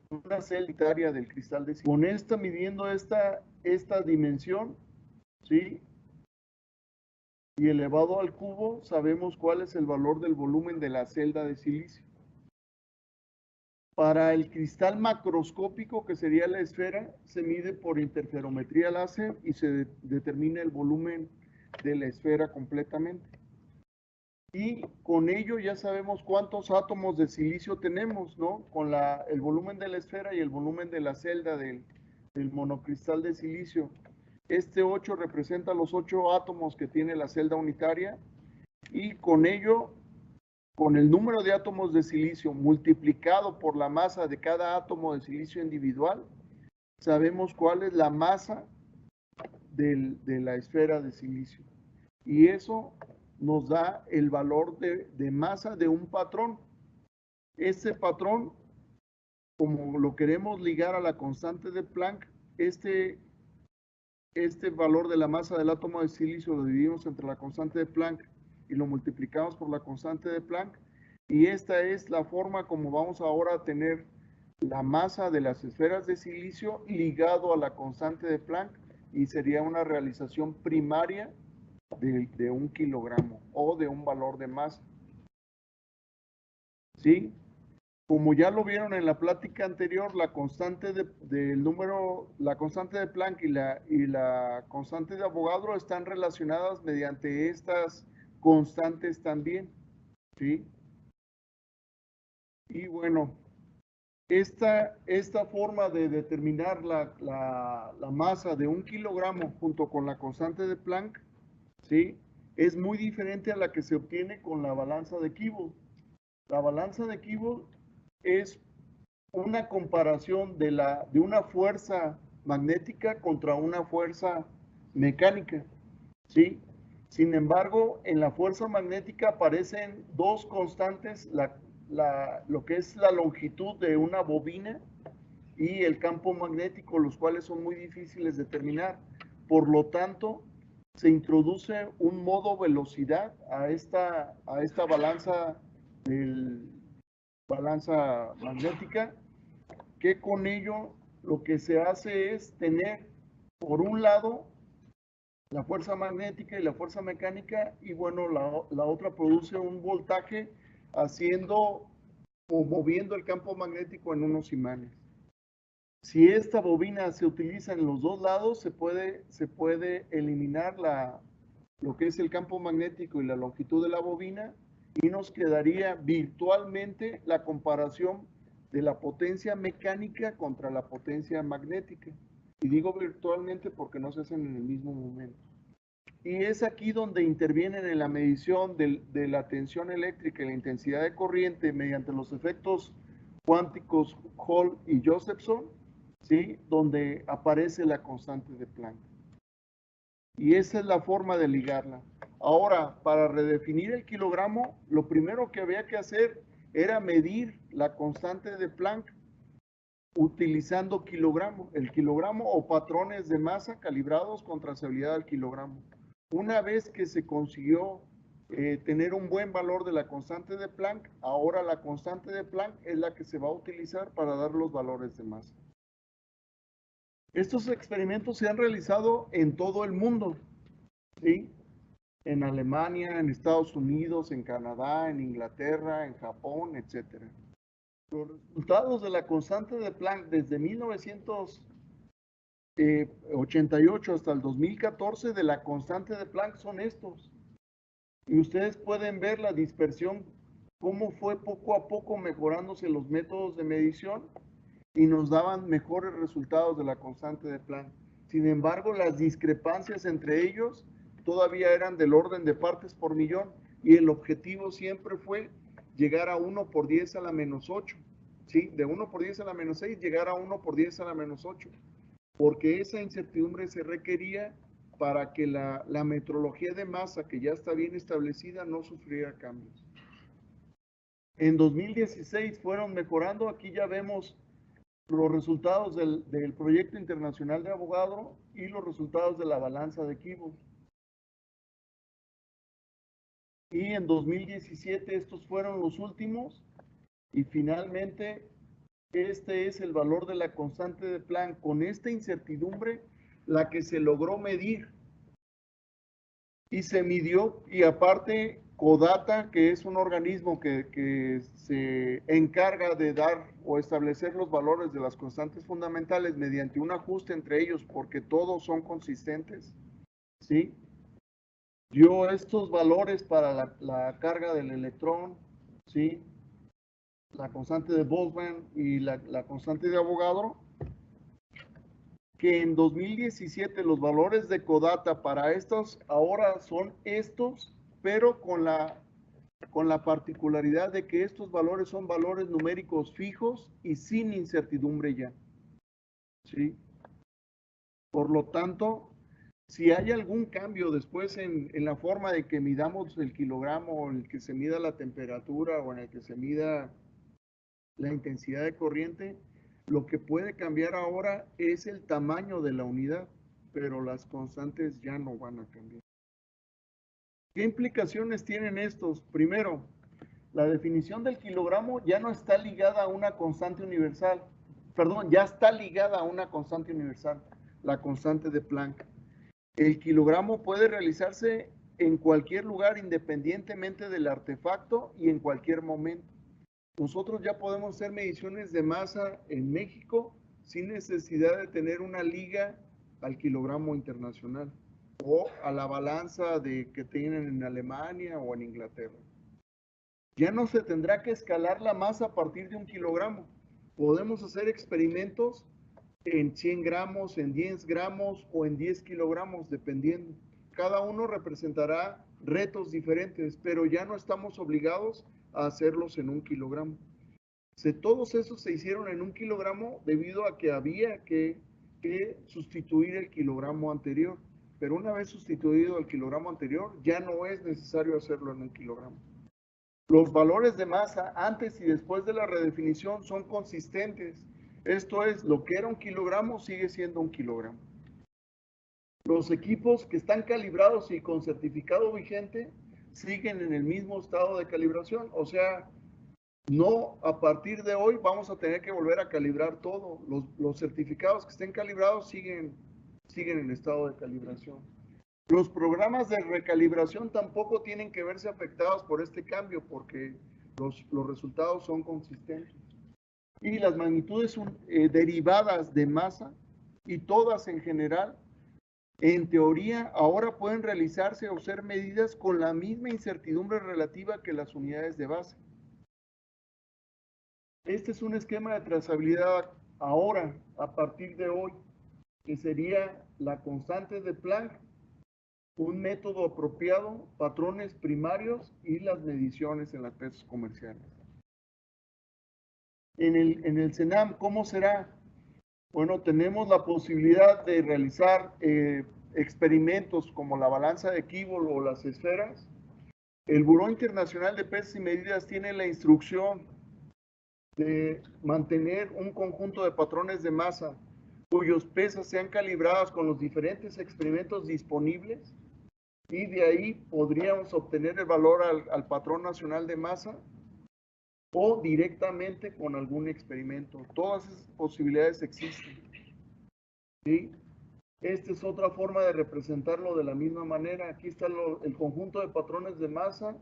Una celda unitaria del cristal de silicio. Con esta, midiendo esta dimensión, ¿sí? Y elevado al cubo, sabemos cuál es el valor del volumen de la celda de silicio. Para el cristal macroscópico, que sería la esfera, se mide por interferometría láser y se determina el volumen de la esfera completamente. Y con ello ya sabemos cuántos átomos de silicio tenemos, ¿no? Con el volumen de la esfera y el volumen de la celda del monocristal de silicio. Este 8 representa los 8 átomos que tiene la celda unitaria y con ello, con el número de átomos de silicio multiplicado por la masa de cada átomo de silicio individual, sabemos cuál es la masa de la esfera de silicio. Y eso nos da el valor de masa de un patrón. Este patrón, como lo queremos ligar a la constante de Planck, este valor de la masa del átomo de silicio lo dividimos entre la constante de Planck y lo multiplicamos por la constante de Planck. Y esta es la forma como vamos ahora a tener la masa de las esferas de silicio ligado a la constante de Planck y sería una realización primaria de 1 kilogramo o de un valor de masa. ¿Sí? Como ya lo vieron en la plática anterior, la constante la constante de Planck y la constante de Avogadro están relacionadas mediante estas constantes también, ¿sí? Y bueno, esta forma de determinar la masa de 1 kilogramo junto con la constante de Planck, ¿sí?, es muy diferente a la que se obtiene con la balanza de Kibble. La balanza de Kibble es una comparación de una fuerza magnética contra una fuerza mecánica, ¿sí? Sin embargo, en la fuerza magnética aparecen dos constantes, lo que es la longitud de una bobina y el campo magnético, los cuales son muy difíciles de determinar. Por lo tanto, se introduce un modo velocidad a esta balanza magnética, que con ello lo que se hace es tener, por un lado, la fuerza magnética y la fuerza mecánica, y bueno, la otra produce un voltaje haciendo o moviendo el campo magnético en unos imanes. Si esta bobina se utiliza en los dos lados, se puede eliminar lo que es el campo magnético y la longitud de la bobina, y nos quedaría virtualmente la comparación de la potencia mecánica contra la potencia magnética. Y digo virtualmente porque no se hacen en el mismo momento. Y es aquí donde intervienen en la medición de la tensión eléctrica y la intensidad de corriente mediante los efectos cuánticos Hall y Josephson, ¿sí?, donde aparece la constante de Planck. Y esa es la forma de ligarla. Ahora, para redefinir el kilogramo, lo primero que había que hacer era medir la constante de Planck utilizando el kilogramo o patrones de masa calibrados con trazabilidad al kilogramo. Una vez que se consiguió tener un buen valor de la constante de Planck, ahora la constante de Planck es la que se va a utilizar para dar los valores de masa. Estos experimentos se han realizado en todo el mundo, ¿sí?, en Alemania, en Estados Unidos, en Canadá, en Inglaterra, en Japón, etc. Los resultados de la constante de Planck desde 1988 hasta el 2014 de la constante de Planck son estos. Y ustedes pueden ver la dispersión, cómo fue poco a poco mejorándose los métodos de medición y nos daban mejores resultados de la constante de Planck. Sin embargo, las discrepancias entre ellos todavía eran del orden de partes por millón, y el objetivo siempre fue llegar a 1 por 10 a la menos 8, ¿sí? De 1 por 10 a la menos 6, llegar a 1 por 10 a la menos 8, porque esa incertidumbre se requería para que la metrología de masa, que ya está bien establecida, no sufriera cambios. En 2016 fueron mejorando. Aquí ya vemos los resultados del proyecto internacional de Avogadro y los resultados de la balanza de Kibble. Y en 2017 estos fueron los últimos, y finalmente este es el valor de la constante de Planck con esta incertidumbre, la que se logró medir. Y se midió, y aparte CODATA, que es un organismo que se encarga de dar o establecer los valores de las constantes fundamentales mediante un ajuste entre ellos, porque todos son consistentes, ¿sí?, dio estos valores para la carga del electrón, ¿sí?, la constante de Boltzmann y la constante de Avogadro, que en 2017 los valores de CODATA para estos ahora son estos, pero con la particularidad de que estos valores son valores numéricos fijos y sin incertidumbre ya, ¿sí? Por lo tanto, si hay algún cambio después en la forma de que midamos el kilogramo, o en el que se mida la temperatura, o en el que se mida la intensidad de corriente, lo que puede cambiar ahora es el tamaño de la unidad, pero las constantes ya no van a cambiar. ¿Qué implicaciones tienen estos? Primero, la definición del kilogramo ya no está ligada a una constante universal. Perdón, ya está ligada a una constante universal, la constante de Planck. El kilogramo puede realizarse en cualquier lugar independientemente del artefacto y en cualquier momento. Nosotros ya podemos hacer mediciones de masa en México sin necesidad de tener una liga al kilogramo internacional o a la balanza que tienen en Alemania o en Inglaterra. Ya no se tendrá que escalar la masa a partir de 1 kilogramo. Podemos hacer experimentos en 100 gramos, en 10 gramos o en 10 kilogramos, dependiendo. Cada uno representará retos diferentes, pero ya no estamos obligados a hacerlos en 1 kilogramo. Todos esos se hicieron en 1 kilogramo debido a que había que sustituir el kilogramo anterior. Pero una vez sustituido el kilogramo anterior, ya no es necesario hacerlo en 1 kilogramo. Los valores de masa antes y después de la redefinición son consistentes. Esto es, lo que era 1 kilogramo sigue siendo 1 kilogramo. Los equipos que están calibrados y con certificado vigente siguen en el mismo estado de calibración. O sea, no, a partir de hoy vamos a tener que volver a calibrar todo. Los certificados que estén calibrados siguen en estado de calibración. Los programas de recalibración tampoco tienen que verse afectados por este cambio porque los resultados son consistentes. Y las magnitudes son derivadas de masa y todas en general, en teoría, ahora pueden realizarse o ser medidas con la misma incertidumbre relativa que las unidades de base. Este es un esquema de trazabilidad ahora, a partir de hoy, que sería la constante de Planck, un método apropiado, patrones primarios y las mediciones en las pesas comerciales. En el CENAM, ¿cómo será? Bueno, tenemos la posibilidad de realizar experimentos como la balanza de Kibble o las esferas. El Buró Internacional de Pesas y Medidas tiene la instrucción de mantener un conjunto de patrones de masa cuyos pesas sean calibradas con los diferentes experimentos disponibles y de ahí podríamos obtener el valor al patrón nacional de masa o directamente con algún experimento. Todas esas posibilidades existen. ¿Sí? Esta es otra forma de representarlo de la misma manera. Aquí está el conjunto de patrones de masa,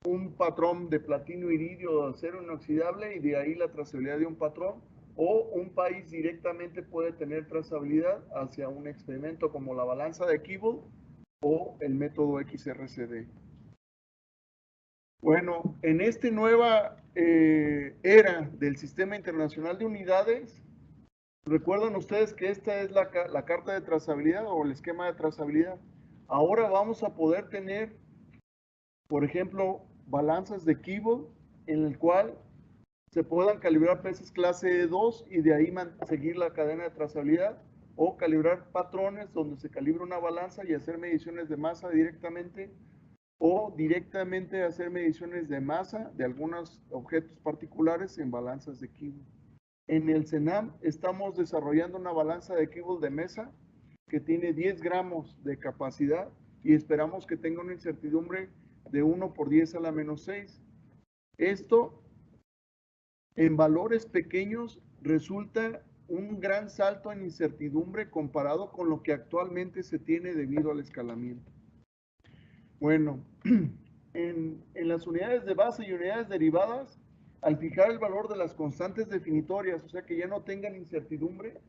un patrón de platino, iridio, acero inoxidable y de ahí la trazabilidad de un patrón, o un país directamente puede tener trazabilidad hacia un experimento como la balanza de Kibble o el método XRCD. Bueno, en esta nueva era del Sistema Internacional de Unidades, recuerdan ustedes que esta es la carta de trazabilidad o el esquema de trazabilidad. Ahora vamos a poder tener, por ejemplo, balanzas de Kibble en el cual se puedan calibrar pesas clase 2 y de ahí seguir la cadena de trazabilidad, o calibrar patrones donde se calibra una balanza y hacer mediciones de masa directamente, o directamente hacer mediciones de masa de algunos objetos particulares en balanzas de Kibble. En el CENAM estamos desarrollando una balanza de Kibble de mesa que tiene 10 gramos de capacidad y esperamos que tenga una incertidumbre de 1 por 10 a la menos 6. Esto en valores pequeños resulta un gran salto en incertidumbre comparado con lo que actualmente se tiene debido al escalamiento. Bueno, en las unidades de base y unidades derivadas, al fijar el valor de las constantes definitorias, o sea que ya no tengan incertidumbre,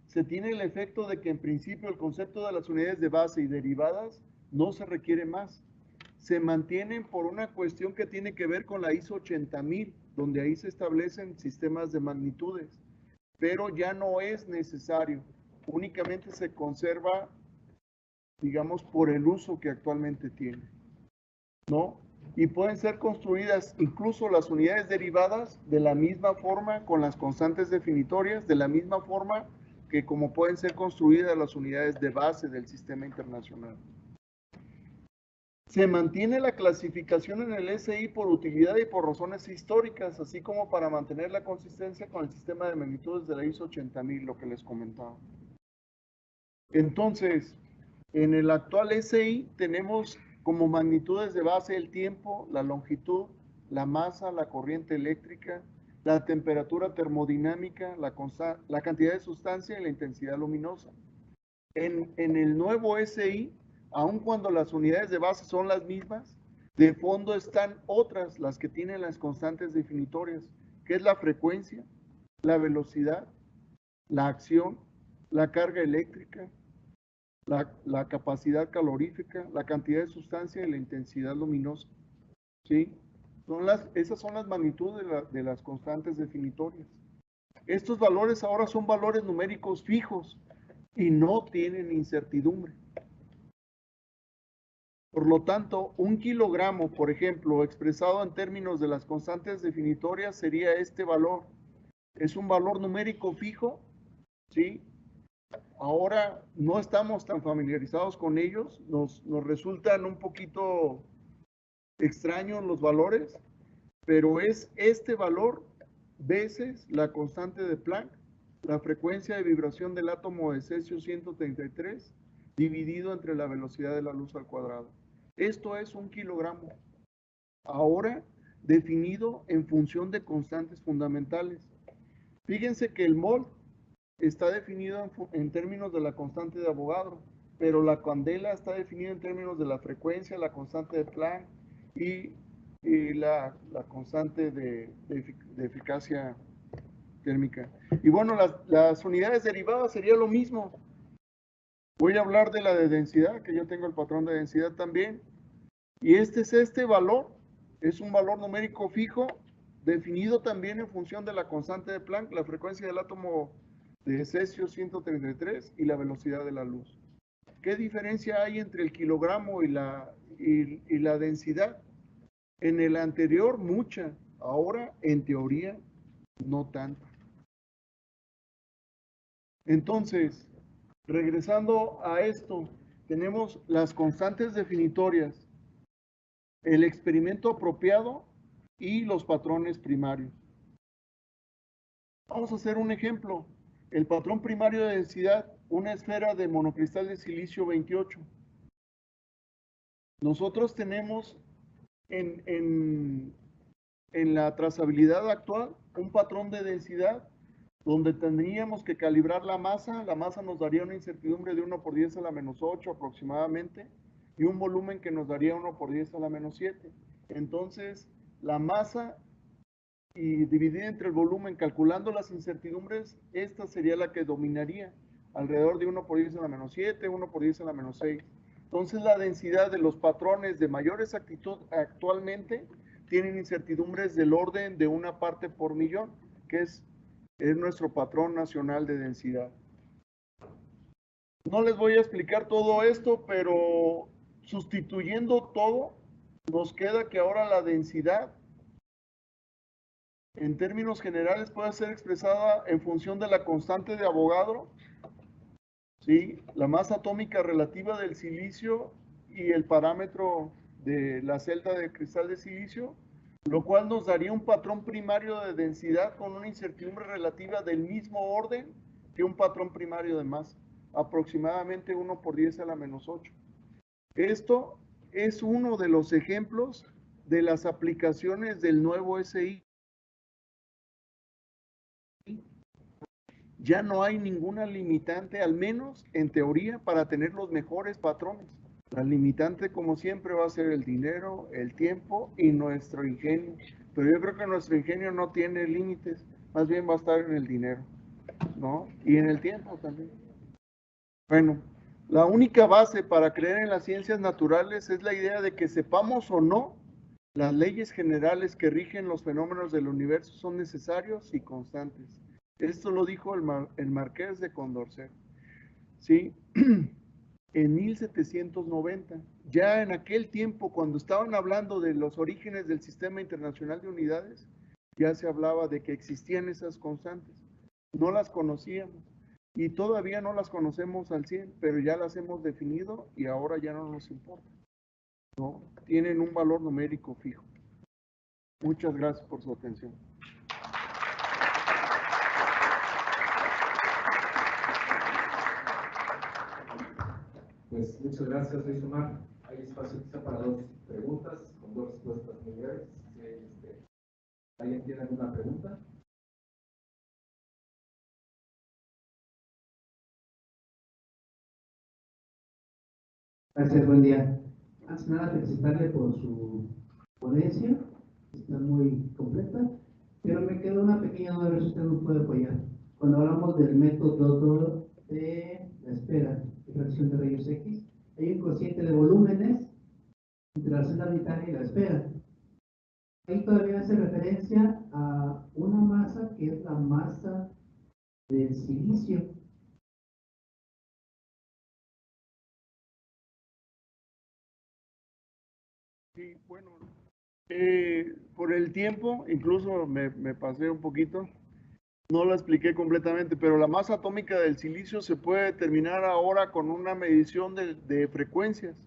se tiene el efecto de que en principio el concepto de las unidades de base y derivadas no se requiere más. Se mantienen por una cuestión que tiene que ver con la ISO 80000, donde ahí se establecen sistemas de magnitudes, pero ya no es necesario, únicamente se conserva, digamos, por el uso que actualmente tiene, ¿no? Y pueden ser construidas incluso las unidades derivadas de la misma forma con las constantes definitorias, de la misma forma que como pueden ser construidas las unidades de base del sistema internacional. Se mantiene la clasificación en el SI por utilidad y por razones históricas, así como para mantener la consistencia con el sistema de magnitudes de la ISO 80000, lo que les comentaba. Entonces, en el actual SI tenemos como magnitudes de base el tiempo, la longitud, la masa, la corriente eléctrica, la temperatura termodinámica, la cantidad de sustancia y la intensidad luminosa. En el nuevo SI, aun cuando las unidades de base son las mismas, de fondo están otras, las que tienen las constantes definitorias, que es la frecuencia, la velocidad, la acción, la carga eléctrica, la capacidad calorífica, la cantidad de sustancia y la intensidad luminosa. ¿Sí? Esas son las magnitudes de las constantes definitorias. Estos valores ahora son valores numéricos fijos y no tienen incertidumbre. Por lo tanto, un kilogramo, por ejemplo, expresado en términos de las constantes definitorias, sería este valor. Es un valor numérico fijo, ¿sí? Ahora no estamos tan familiarizados con ellos, nos resultan un poquito extraños los valores, pero es este valor veces la constante de Planck, la frecuencia de vibración del átomo de cesio 133, dividido entre la velocidad de la luz al cuadrado. Esto es un kilogramo, ahora definido en función de constantes fundamentales. Fíjense que el mol está definido en términos de la constante de Avogadro, pero la candela está definida en términos de la frecuencia, la constante de Planck y la constante de eficacia térmica. Y bueno, las unidades derivadas sería lo mismo. Voy a hablar de la de densidad, que yo tengo el patrón de densidad también. Y este valor, es un valor numérico fijo, definido también en función de la constante de Planck, la frecuencia del átomo de cesio 133 y la velocidad de la luz. ¿Qué diferencia hay entre el kilogramo y la densidad? En el anterior, mucha. Ahora, en teoría, no tanto. Entonces, regresando a esto, tenemos las constantes definitorias, el experimento apropiado y los patrones primarios. Vamos a hacer un ejemplo. El patrón primario de densidad, una esfera de monocristal de silicio 28. Nosotros tenemos en la trazabilidad actual un patrón de densidad donde tendríamos que calibrar la masa nos daría una incertidumbre de 1 por 10 a la menos 8 aproximadamente, y un volumen que nos daría 1 por 10 a la menos 7. Entonces, la masa y dividida entre el volumen, calculando las incertidumbres, esta sería la que dominaría, alrededor de 1 por 10 a la menos 7, 1 por 10 a la menos 6. Entonces, la densidad de los patrones de mayor exactitud actualmente tienen incertidumbres del orden de 1 parte por millón, que es nuestro patrón nacional de densidad. No les voy a explicar todo esto, pero sustituyendo todo, nos queda que ahora la densidad, en términos generales, puede ser expresada en función de la constante de Avogadro, ¿sí? La masa atómica relativa del silicio y el parámetro de la celda de cristal de silicio, lo cual nos daría un patrón primario de densidad con una incertidumbre relativa del mismo orden que un patrón primario de masa, aproximadamente 1 por 10 a la menos 8. Esto es uno de los ejemplos de las aplicaciones del nuevo SI. Ya no hay ninguna limitante, al menos en teoría, para tener los mejores patrones. La limitante, como siempre, va a ser el dinero, el tiempo y nuestro ingenio. Pero yo creo que nuestro ingenio no tiene límites, más bien va a estar en el dinero, ¿no? Y en el tiempo también. Bueno, la única base para creer en las ciencias naturales es la idea de que sepamos o no, las leyes generales que rigen los fenómenos del universo son necesarios y constantes. Esto lo dijo el Marqués de Condorcet, ¿sí? En 1790, ya en aquel tiempo, cuando estaban hablando de los orígenes del Sistema Internacional de Unidades, ya se hablaba de que existían esas constantes. No las conocíamos y todavía no las conocemos al 100, pero ya las hemos definido y ahora ya no nos importa, ¿no? Tienen un valor numérico fijo. Muchas gracias por su atención. Pues muchas gracias, Luis Omar. Hay espacio quizá para 2 preguntas, con 2 respuestas muy breves. ¿Alguien tiene alguna pregunta? Gracias, buen día. Antes que nada, felicitarle por su ponencia, está muy completa, pero me queda una pequeña duda, a ver si usted nos puede apoyar. Cuando hablamos del método de la espera de fracción de rayos X, hay un cociente de volúmenes entre la celda habitable y la esfera. Ahí todavía hace referencia a una masa que es la masa del silicio. Sí, bueno, por el tiempo, incluso me pasé un poquito, no lo expliqué completamente, pero la masa atómica del silicio se puede determinar ahora con una medición de frecuencias.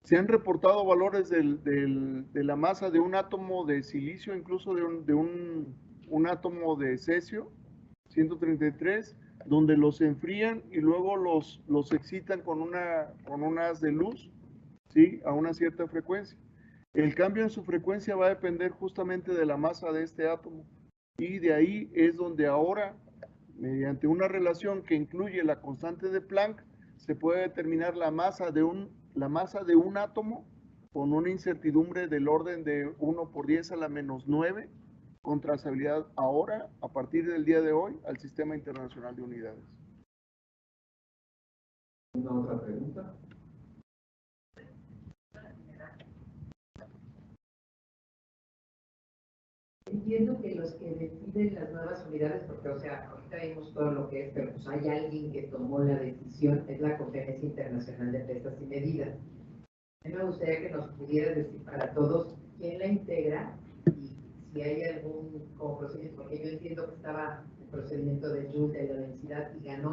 Se han reportado valores de la masa de un átomo de silicio, incluso un átomo de cesio, 133, donde los enfrían y luego los excitan con un haz de luz, ¿sí? A una cierta frecuencia. El cambio en su frecuencia va a depender justamente de la masa de este átomo. Y de ahí es donde ahora, mediante una relación que incluye la constante de Planck, se puede determinar la masa de un átomo con una incertidumbre del orden de 1 por 10 a la menos 9, con trazabilidad ahora, a partir del día de hoy, al Sistema Internacional de Unidades. ¿Una otra pregunta? Entiendo que los que deciden las nuevas unidades, porque, o sea, ahorita vimos todo lo que es, pero pues hay alguien que tomó la decisión, es la Conferencia Internacional de Pesas y Medidas. A mí me gustaría que nos pudieras decir para todos quién la integra y si hay algún como procedimiento, porque yo entiendo que estaba el procedimiento de Joule de la densidad y ganó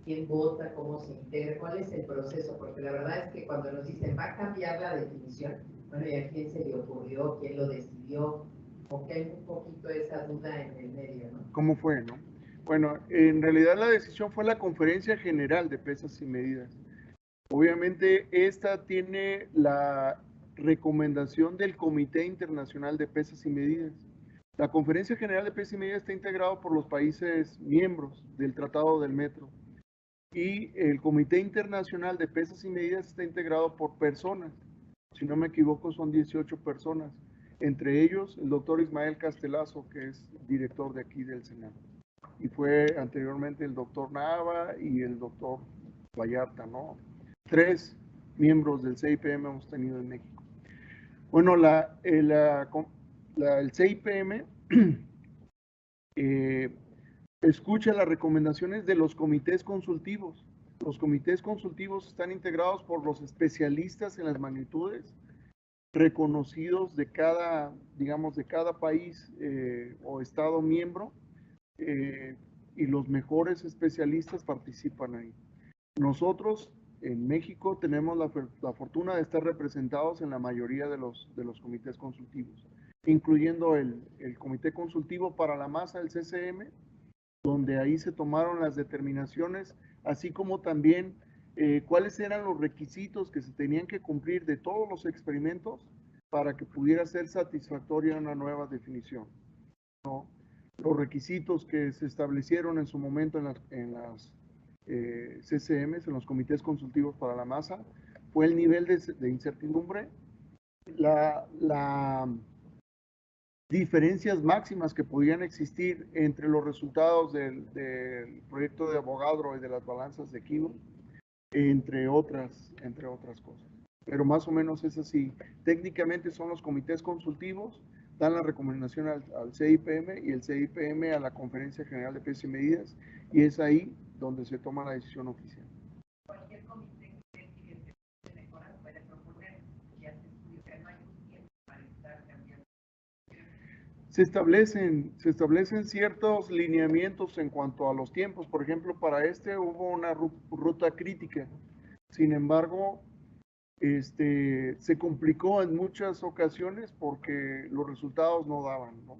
quién vota, cómo se integra, cuál es el proceso, porque la verdad es que cuando nos dicen va a cambiar la definición, bueno, ¿y a quién se le ocurrió, quién lo decidió? Porque hay un poquito esa duda en el medio, ¿no? ¿Cómo fue, no? Bueno, en realidad la decisión fue la Conferencia General de Pesas y Medidas. Obviamente, esta tiene la recomendación del Comité Internacional de Pesas y Medidas. La Conferencia General de Pesas y Medidas está integrada por los países miembros del Tratado del Metro. Y el Comité Internacional de Pesas y Medidas está integrado por personas. Si no me equivoco, son 18 personas. Entre ellos, el doctor Ismael Castelazo, que es director de aquí del Senado. Y fue anteriormente el doctor Nava y el doctor Vallarta, ¿no? 3 miembros del CIPM hemos tenido en México. Bueno, el CIPM escucha las recomendaciones de los comités consultivos. Los comités consultivos están integrados por los especialistas en las magnitudes reconocidos de cada, digamos, de cada país o estado miembro, y los mejores especialistas participan ahí. Nosotros en México tenemos la fortuna de estar representados en la mayoría de los comités consultivos, incluyendo el comité consultivo para la masa del CCM, donde ahí se tomaron las determinaciones, así como también cuáles eran los requisitos que se tenían que cumplir de todos los experimentos para que pudiera ser satisfactoria una nueva definición, ¿no? Los requisitos que se establecieron en su momento en las CCMs, en los comités consultivos para la masa, fue el nivel de incertidumbre, la diferencias máximas que podían existir entre los resultados del proyecto de Avogadro y de las balanzas de Kibo, entre otras cosas. Pero más o menos es así. Técnicamente son los comités consultivos, dan la recomendación al CIPM y el CIPM a la Conferencia General de Pesas y Medidas, y es ahí donde se toma la decisión oficial. Cualquier comité que se mejora puede proponer, ya se estudió que no hay un tiempo para estar cambiando. Se establecen ciertos lineamientos en cuanto a los tiempos. Por ejemplo, para hubo una ruta crítica. Sin embargo, se complicó en muchas ocasiones porque los resultados no daban, ¿no?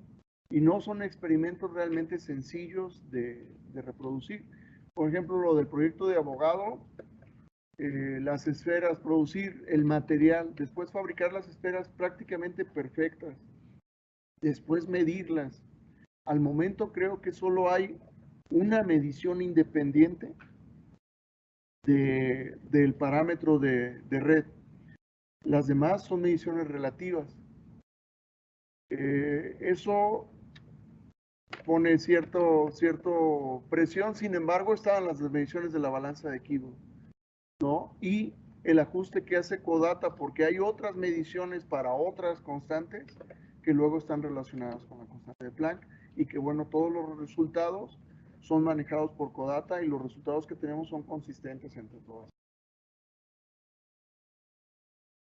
Y no son experimentos realmente sencillos de reproducir. Por ejemplo, lo del proyecto de Avogadro, las esferas, producir el material, después fabricar las esferas prácticamente perfectas, después medirlas. Al momento creo que solo hay una medición independiente del parámetro de red. Las demás son mediciones relativas. Eso pone cierto presión, sin embargo, estaban las mediciones de la balanza de Kibo, ¿no? Y el ajuste que hace CODATA, porque hay otras mediciones para otras constantes que luego están relacionadas con la constante de Planck, y que bueno, todos los resultados son manejados por CODATA y los resultados que tenemos son consistentes entre todas.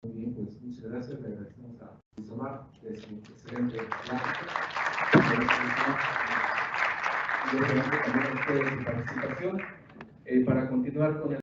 Muy bien, pues muchas gracias. Le agradecemos a Luis Omar de su excelente plática. Y obviamente también a ustedes su participación. Para continuar con el